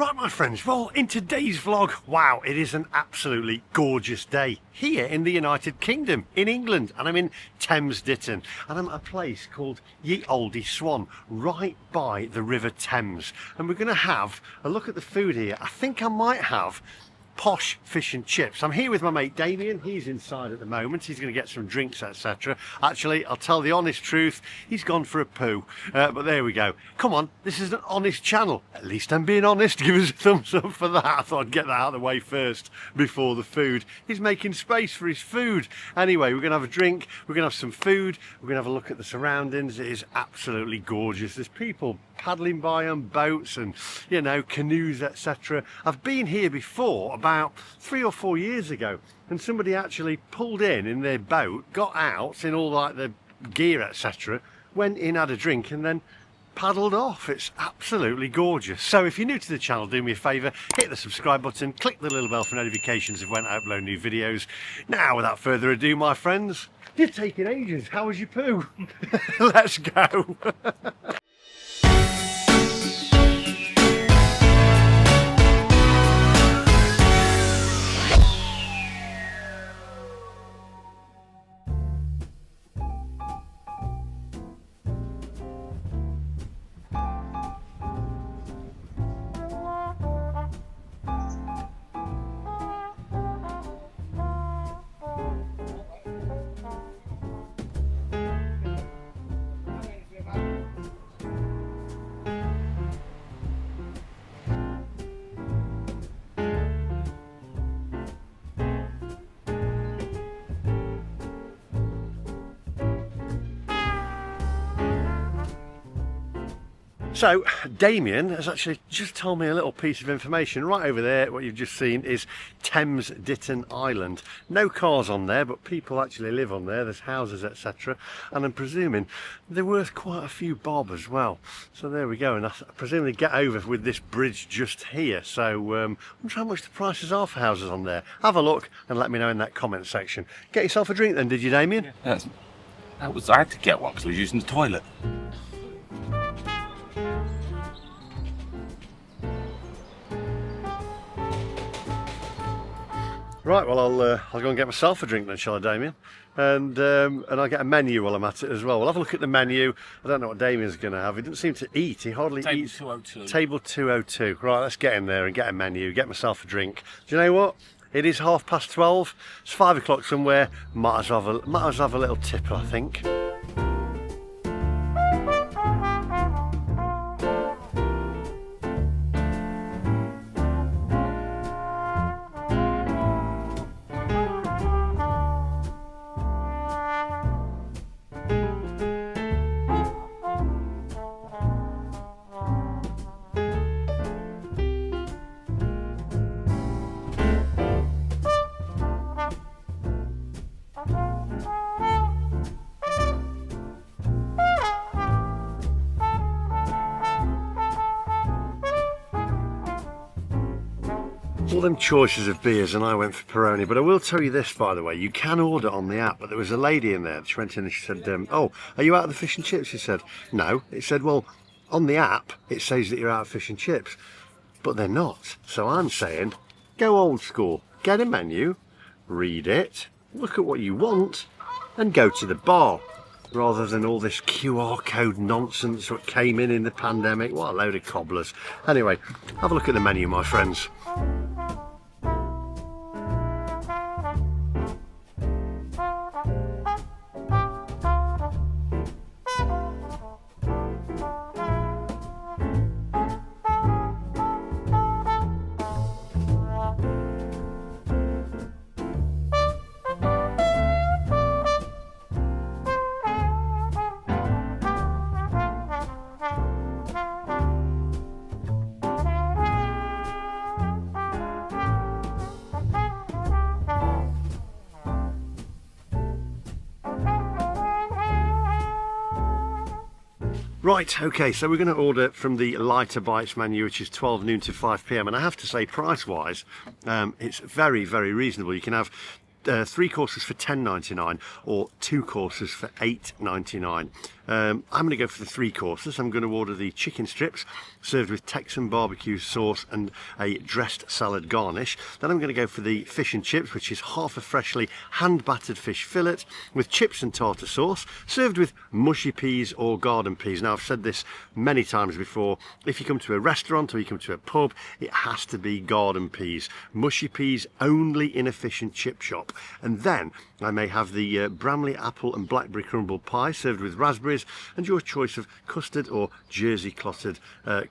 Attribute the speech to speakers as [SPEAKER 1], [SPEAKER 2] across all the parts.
[SPEAKER 1] Right, my friends, well, in today's vlog, wow, it is an absolutely gorgeous day here in the United Kingdom, in England, and I'm in Thames Ditton, and I'm at a place called Olde Swan, right by the River Thames, and we're going to have a look at the food here. I think I might have posh fish and chips. I'm here with my mate Damien. He's inside at the moment. He's going to get some drinks, etc. Actually, I'll tell the honest truth, he's gone for a poo, but there we go. Come on, this is an honest channel. At least I'm being honest. Give us a thumbs up for that. I thought I'd get that out of the way first before the food. He's making space for his food. Anyway, we're going to have a drink, we're going to have some food, we're going to have a look at the surroundings. It is absolutely gorgeous. There's people paddling by on boats and, you know, canoes, etc. I've been here before about 3 or 4 years ago, and somebody actually pulled in their boat, got out in all like the gear, etc., went in, had a drink, and then paddled off. It's absolutely gorgeous. So if you're new to the channel, do me a favour, hit the subscribe button, click the little bell for notifications of when I upload new videos. Now, without further ado, my friends, you're taking ages. How was your poo? Let's go. So, Damien has actually just told me a little piece of information. Right over there, what you've just seen is Thames Ditton Island. No cars on there, but people actually live on there. There's houses, etc. And I'm presuming they're worth quite a few bob as well. So there we go. And I presume they get over with this bridge just here. So, I wonder how much the prices are for houses on there. Have a look and let me know in that comment section. Get yourself a drink then, did you, Damien?
[SPEAKER 2] Yes. I had to get one because I was using the toilet.
[SPEAKER 1] Right, well, I'll go and get myself a drink then, shall I, Damien? And I'll get a menu while I'm at it as well. We'll have a look at the menu. I don't know what Damien's going to have. He doesn't seem to eat. He hardly eats.
[SPEAKER 2] Table 202.
[SPEAKER 1] Table 202. Right, let's get in there and get a menu, get myself a drink. Do you know what? It is 12:30. It's 5 o'clock somewhere. Might as well have a little tipper, I think. All them choices of beers, and I went for Peroni. But I will tell you this, by the way, you can order on the app. But there was a lady in there. She went in and she said, "Oh, are you out of the fish and chips?" She said, "No." It said, "Well, on the app it says that you're out of fish and chips, but they're not." So I'm saying, go old school. Get a menu, read it, look at what you want, and go to the bar. Rather than all this QR code nonsense that came in the pandemic. What a load of cobblers. Anyway, have a look at the menu, my friends. Right, okay, so we're going to order from the lighter bites menu, which is 12 noon to 5 p.m. And I have to say, price-wise, it's very, very reasonable. You can have 3 courses for £10.99 or 2 courses for £8.99. I'm going to go for the 3 courses. I'm going to order the chicken strips served with Texan barbecue sauce and a dressed salad garnish. Then I'm going to go for the fish and chips, which is half a freshly hand battered fish fillet with chips and tartar sauce served with mushy peas or garden peas. Now, I've said this many times before, if you come to a restaurant or you come to a pub, it has to be garden peas. Mushy peas only in a fish and chip shop. And then I may have the Bramley apple and blackberry crumble pie served with raspberries and your choice of custard or Jersey clotted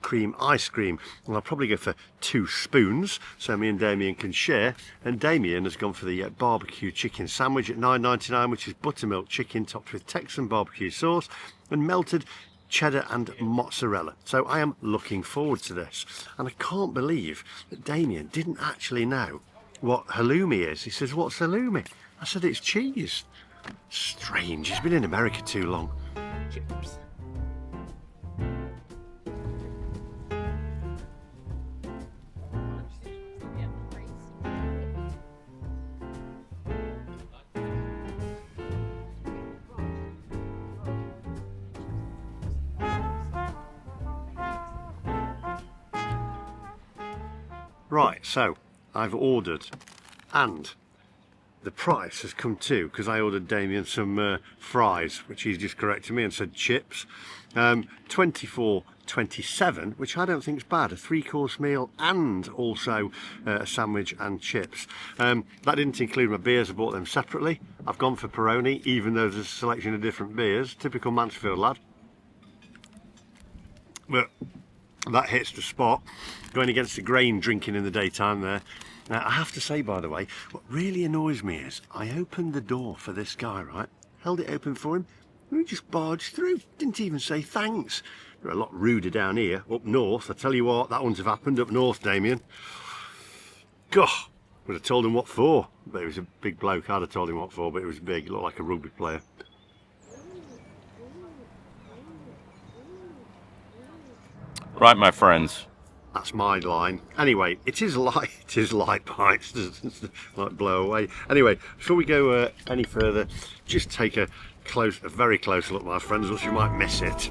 [SPEAKER 1] cream ice cream. And I'll probably go for 2 spoons so me and Damien can share. And Damien has gone for the barbecue chicken sandwich at $9.99, which is buttermilk chicken topped with Texan barbecue sauce and melted cheddar and mozzarella. So I am looking forward to this, and I can't believe that Damien didn't actually know what halloumi is. He says, "What's halloumi?" I said, "It's cheese." Strange, he's been in America too long.
[SPEAKER 2] Chips.
[SPEAKER 1] Right, so I've ordered, and the price has come too, because I ordered Damien some fries, which he's just corrected me and said chips. 24.27, which I don't think is bad. A 3-course meal and also a sandwich and chips. That didn't include my beers. I bought them separately. I've gone for Peroni, even though there's a selection of different beers. Typical Mansfield lad. But that hits the spot. Going against the grain drinking in the daytime there. Now, I have to say, by the way, what really annoys me is I opened the door for this guy, right? Held it open for him, and he just barged through. Didn't even say thanks. They're a lot ruder down here, up north. I tell you what, that wouldn't have happened up north, Damien. Gosh, would have told him what for. But it was a big bloke. I'd have told him what for, but it was big. It looked like a rugby player.
[SPEAKER 2] Right, my friends.
[SPEAKER 1] That's my line. Anyway, it is light bites, like blow away. Anyway, before we go any further, just take a very close look, my friends, else you might miss it.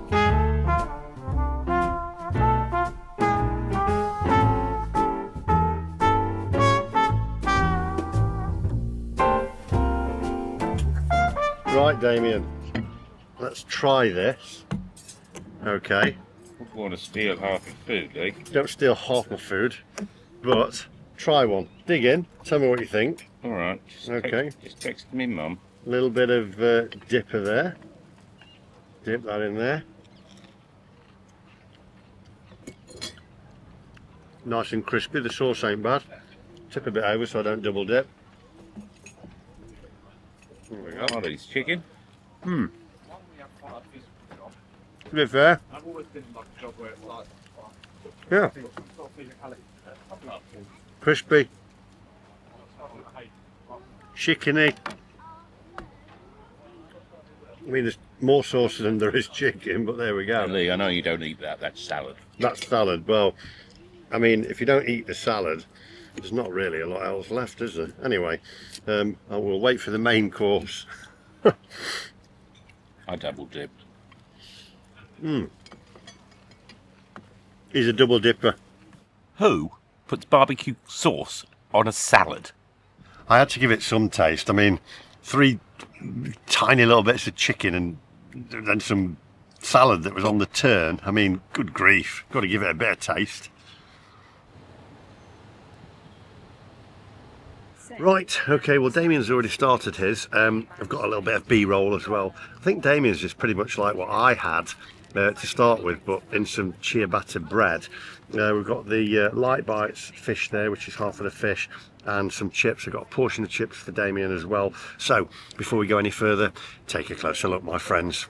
[SPEAKER 1] Right, Damien, let's try this. Okay.
[SPEAKER 2] I want to steal half the food, eh?
[SPEAKER 1] Don't steal half my food, but try one. Dig in, tell me what you think.
[SPEAKER 2] Alright.
[SPEAKER 1] Okay.
[SPEAKER 2] Just text me mum.
[SPEAKER 1] A little bit of dipper there. Dip that in there. Nice and crispy, the sauce ain't bad. Tip a bit over so I don't double dip. There we go.
[SPEAKER 2] Oh, these chicken.
[SPEAKER 1] To be fair,
[SPEAKER 3] I've always been like a job where it's like,
[SPEAKER 1] yeah,
[SPEAKER 3] sort of physicality.
[SPEAKER 1] crispy, chickeny. I mean, there's more sauce than there is chicken, but there we go.
[SPEAKER 2] Lee, I know you don't eat that. That's salad.
[SPEAKER 1] That's salad. Well, I mean, if you don't eat the salad, there's not really a lot else left, is there? Anyway, I will wait for the main course.
[SPEAKER 2] I double dipped.
[SPEAKER 1] He's a double dipper.
[SPEAKER 2] Who puts barbecue sauce on a salad?
[SPEAKER 1] I had to give it some taste. I mean, 3 tiny little bits of chicken and then some salad that was on the turn. I mean, good grief. Got to give it a bit of taste. Right, okay, well Damien's already started his. I've got a little bit of B-roll as well. I think Damien's is pretty much like what I had to start with, but in some ciabatta bread. We've got the light bites fish there, which is half of the fish, and some chips. I've got a portion of chips for Damien as well. So, before we go any further, take a closer look, my friends.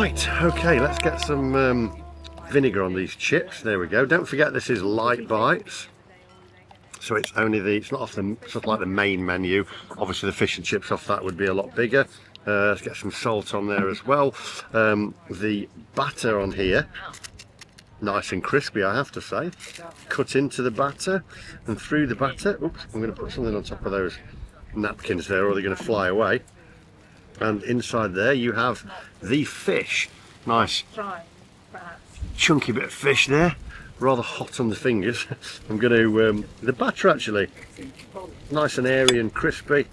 [SPEAKER 1] Right, okay, let's get some vinegar on these chips. There we go. Don't forget this is light bites. So it's only it's not off the stuff like the main menu. Obviously the fish and chips off that would be a lot bigger. Let's get some salt on there as well. The batter on here, nice and crispy, I have to say. Cut into the batter and through the batter. Oops, I'm going to put something on top of those napkins there or they're going to fly away. And inside there you have the fish. Nice chunky bit of fish there, rather hot on the fingers. I'm going to, the batter actually, nice and airy and crispy.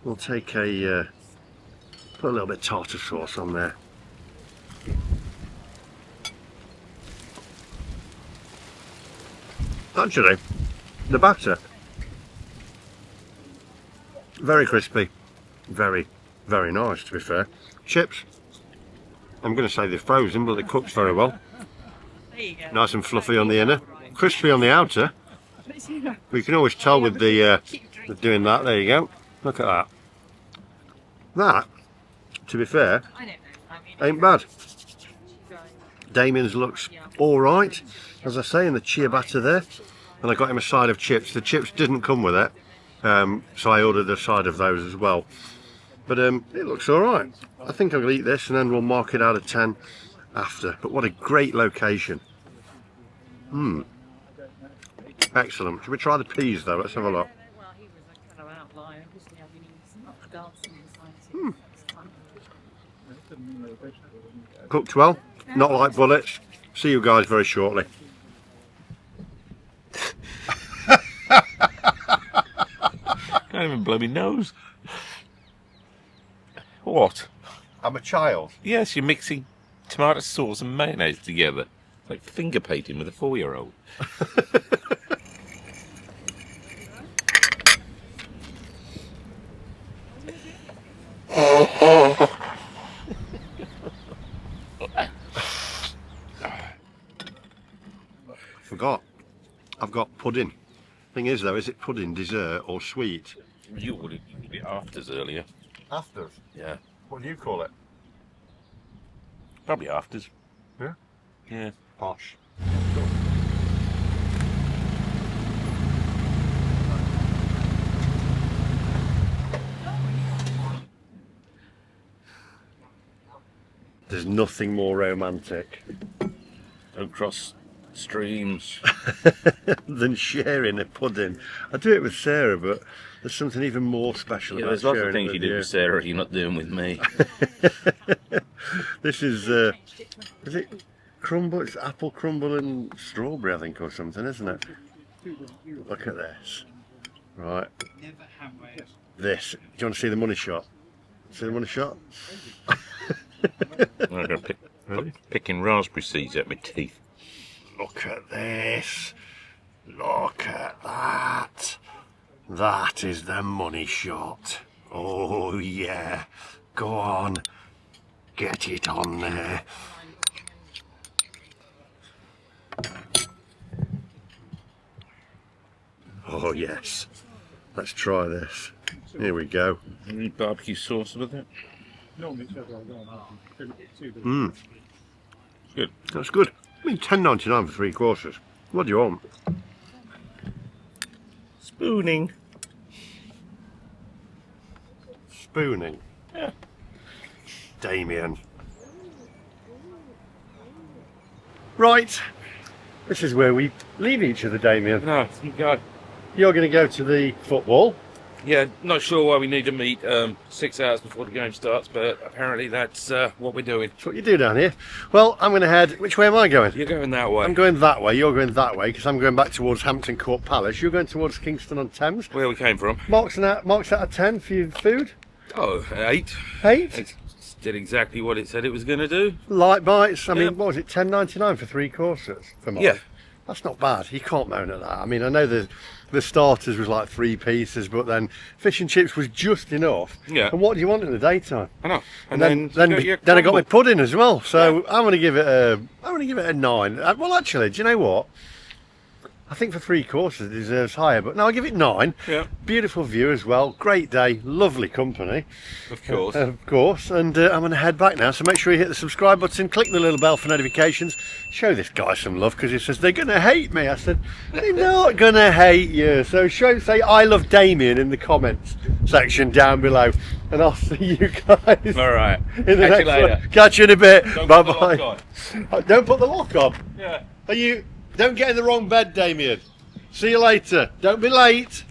[SPEAKER 1] We'll take a, put a little bit of tartar sauce on there. Actually, the batter, very crispy, very nice to be fair. Chips, I'm going to say they're frozen, but they cooked very well. Nice and fluffy on the inner, crispy on the outer. We can always tell with the with doing that. There you go. Look at that. That, to be fair, ain't bad. Damien's looks all right, as I say, in the ciabatta there. And I got him a side of chips. The chips didn't come with it, so I ordered a side of those as well. But it looks all right. I think I'll eat this and then we'll mark it out of 10 after. But what a great location. Excellent. Should we try the peas though? Let's have a look. Cooked well, not like bullets. See you guys very shortly.
[SPEAKER 2] Can't even blow my nose. What?
[SPEAKER 1] I'm a child.
[SPEAKER 2] Yes, you're mixing tomato sauce and mayonnaise together. It's like finger painting with a 4-year-old.
[SPEAKER 1] Forgot. I've got pudding. Thing is though, is it pudding, dessert or sweet?
[SPEAKER 2] You ordered it afters earlier.
[SPEAKER 1] Afters?
[SPEAKER 2] Yeah.
[SPEAKER 1] What do you call it?
[SPEAKER 2] Probably afters.
[SPEAKER 1] Yeah?
[SPEAKER 2] Yeah.
[SPEAKER 1] Posh. There's nothing more romantic
[SPEAKER 2] Don't cross streams.
[SPEAKER 1] than sharing a pudding. I do it with Sarah, but there's something even more special
[SPEAKER 2] Yeah,
[SPEAKER 1] about
[SPEAKER 2] there's lots of
[SPEAKER 1] sharing
[SPEAKER 2] things
[SPEAKER 1] it
[SPEAKER 2] you
[SPEAKER 1] with
[SPEAKER 2] do with Sarah you're not doing with me.
[SPEAKER 1] This is it crumble? It's apple crumble and strawberry, I think, or something, isn't it? Look at this. Right. This. Do you want to see the money shot? See the money shot?
[SPEAKER 2] I'm going to picking raspberry seeds out my teeth.
[SPEAKER 1] Look at this. Look at that. That is the money shot. Oh yeah. Go on. Get it on there. Oh yes. Let's try this. Here we go.
[SPEAKER 2] Any barbecue sauce with it? Good.
[SPEAKER 1] That's good. I mean, £10.99 for 3 courses. What do you want?
[SPEAKER 2] Spooning.
[SPEAKER 1] Spooning.
[SPEAKER 2] Yeah.
[SPEAKER 1] Damien. Right. This is where we leave each other, Damien.
[SPEAKER 2] No, you go.
[SPEAKER 1] You're going to go to the football.
[SPEAKER 2] Yeah, not sure why we need to meet 6 hours before the game starts, but apparently that's what we're doing.
[SPEAKER 1] That's what you do down here. Well, I'm going to head... Which way am I going?
[SPEAKER 2] You're going that way.
[SPEAKER 1] I'm going that way. You're going that way, because I'm going back towards Hampton Court Palace. You're going towards Kingston-on-Thames.
[SPEAKER 2] Where we came from.
[SPEAKER 1] Marks out of 10 for your food.
[SPEAKER 2] Oh, 8.
[SPEAKER 1] 8.
[SPEAKER 2] It did exactly what it said it was going to do.
[SPEAKER 1] Light bites. I
[SPEAKER 2] Yeah.
[SPEAKER 1] mean, what was it? £10.99 for 3 courses for Mark.
[SPEAKER 2] Yeah.
[SPEAKER 1] That's not bad. You can't moan at that. I mean, I know the starters was like 3 pieces, but then fish and chips was just enough.
[SPEAKER 2] Yeah.
[SPEAKER 1] And what do you want in the daytime?
[SPEAKER 2] I know.
[SPEAKER 1] And then
[SPEAKER 2] you got your
[SPEAKER 1] I got
[SPEAKER 2] crumble.
[SPEAKER 1] my pudding as well. So I'm going to give it a 9. Well, actually, do you know what? I think for 3 courses it deserves higher, but no, I'll give it 9.
[SPEAKER 2] Yeah.
[SPEAKER 1] Beautiful view as well, great day, lovely company.
[SPEAKER 2] Of course.
[SPEAKER 1] Of course, and I'm going to head back now, so make sure you hit the subscribe button, click the little bell for notifications, show this guy some love, because he says they're going to hate me. I said, they're not going to hate you, so say I love Damien in the comments section down below, and I'll see you guys
[SPEAKER 2] All right.
[SPEAKER 1] in the
[SPEAKER 2] Catch
[SPEAKER 1] next
[SPEAKER 2] you later.
[SPEAKER 1] one. Catch you in a bit.
[SPEAKER 2] Don't
[SPEAKER 1] Bye
[SPEAKER 2] put the lock
[SPEAKER 1] bye.
[SPEAKER 2] on.
[SPEAKER 1] Don't put the lock on.
[SPEAKER 2] Yeah.
[SPEAKER 1] Don't get in the wrong bed, Damien. See you later. Don't be late.